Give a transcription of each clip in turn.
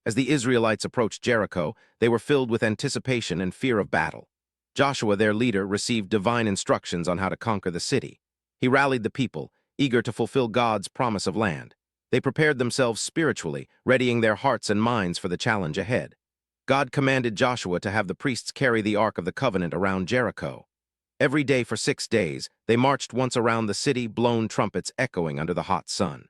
As the Israelites approached Jericho, they were filled with anticipation and fear of battle. Joshua, their leader, received divine instructions on how to conquer the city. He rallied the people, eager to fulfill God's promise of land. They prepared themselves spiritually, readying their hearts and minds for the challenge ahead. God commanded Joshua to have the priests carry the Ark of the Covenant around Jericho. Every day for 6 days, they marched once around the city, blown trumpets echoing under the hot sun.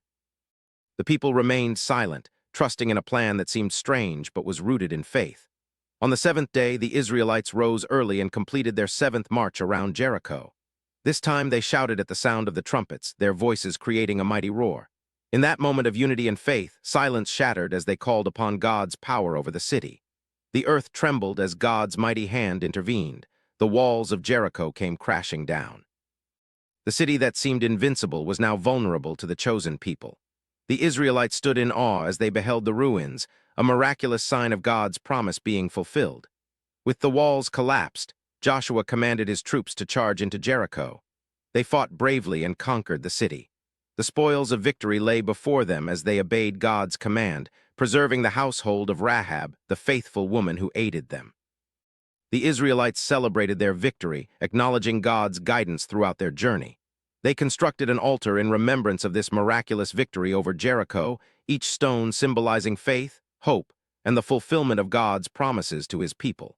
The people remained silent, trusting in a plan that seemed strange but was rooted in faith. On the 7th day, the Israelites rose early and completed their 7th march around Jericho. This time they shouted at the sound of the trumpets, their voices creating a mighty roar. In that moment of unity and faith, silence shattered as they called upon God's power over the city. The earth trembled as God's mighty hand intervened. The walls of Jericho came crashing down. The city that seemed invincible was now vulnerable to the chosen people. The Israelites stood in awe as they beheld the ruins, a miraculous sign of God's promise being fulfilled. With the walls collapsed, Joshua commanded his troops to charge into Jericho. They fought bravely and conquered the city. The spoils of victory lay before them as they obeyed God's command, preserving the household of Rahab, the faithful woman who aided them. The Israelites celebrated their victory, acknowledging God's guidance throughout their journey. They constructed an altar in remembrance of this miraculous victory over Jericho, each stone symbolizing faith, hope, and the fulfillment of God's promises to his people.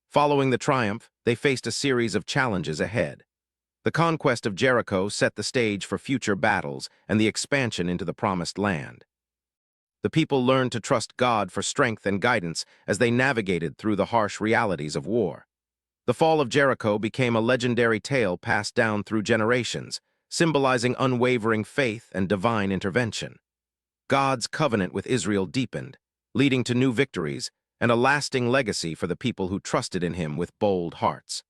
Following the triumph, they faced a series of challenges ahead. The conquest of Jericho set the stage for future battles and the expansion into the promised land. The people learned to trust God for strength and guidance as they navigated through the harsh realities of war. The fall of Jericho became a legendary tale passed down through generations, symbolizing unwavering faith and divine intervention. God's covenant with Israel deepened, leading to new victories and a lasting legacy for the people who trusted in him with bold hearts.